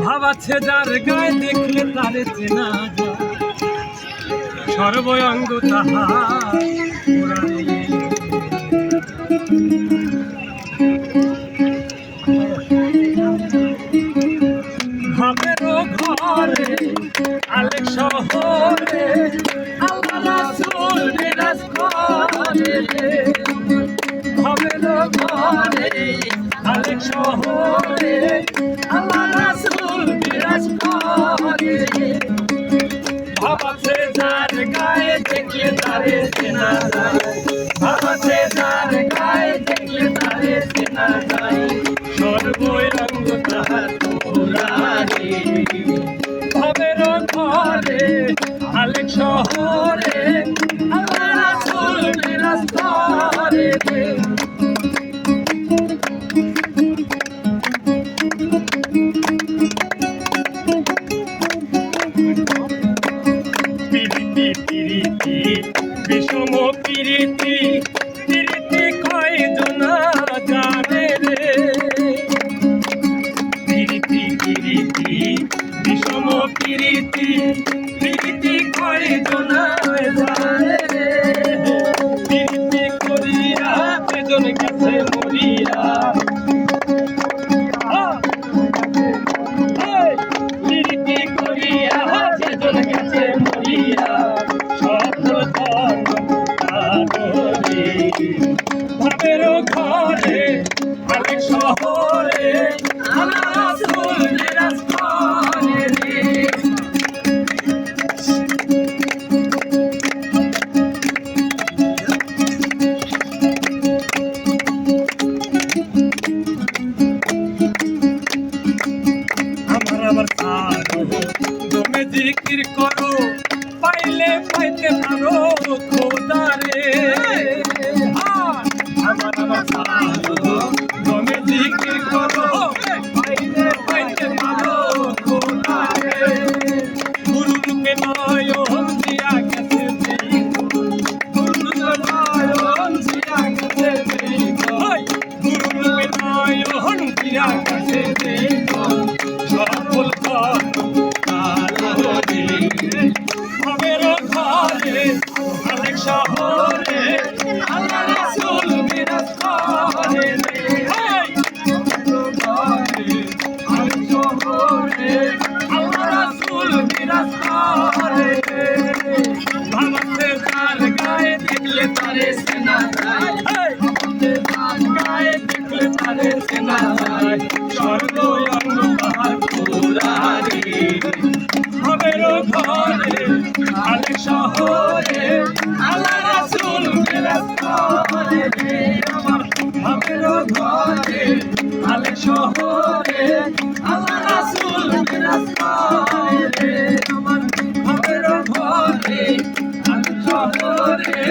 ভাবাচ্ছে যার গায়ে দেখলে তারে চেনা যায়, সর্বঙ্গ তাহার পুরাণে। ভাবেরও ঘরে আলেক শহরে আল্লাহ রাসূল বিরাজ করে। ভাবেরও ঘরে আলেক শহরে আল্লাহ রাসূল বিরাজ করে। ভাবাচ্ছে যার গায়ে দেখলে তারে চেনা যায়, ভাবাচ্ছে যার গায়ে দেখলে তারে চেনা যায়, সর্বঙ্গ তাহার পুরাণে। ভাবেরও ঘরে আলেক শহরে আল্লাহ রাসূল বিরাজ করে। পিরিতি পিরিতি বিষম পিরিতি, পিরিতি কয়জনা জানে রে। পিরিতি পিরিতি বিষম পিরিতি, পিরিতি কয়জনা জানে রে। পিরিতি করিয়া তেজন গেছে মরিয়া, পিরিতি করিয়া তেজন গেছে মরিয়া, ভাবেরও ঘরে আলেক শহরে আল্লাহ রাসূল বিরাজ করে। আমার সাধু তুমি জিকির করো, পাইলে পাইতে পারো খোদারে। আমার সাধু তুমি জিকির করো, পাইলে পাইতে পারো খোদারে। গুরু রূপে নয়ন দিয়া গেছে, গুরু নয়ন দিয়া গেছে, গুরু রূপে নয়ন দিয়া গেছে। সকল ভাবেরও ঘরে আলেক শহরে আল্লাহ রাসূল বিরাজ করে। আলেক শহরে আল্লাহ রাসূল বিরাজ করে। ভাবাচ্ছে যার গায়ে দেখলে তারে চেনা যায়, ভাবাচ্ছে যার গায়ে দেখলে তারে চেনা যায়, সর্বঙ্গ তাহার পুরাণে। ভাবেরও ঘরে আলেক শহরে আল্লাহ রাসূল বিরাজ করে। আমার ভাবেরও ঘরে আলেক শহরে আল্লাহ রাসূল বিরাজ করে। আমার ভাবেরও ঘরে আলেক শহরে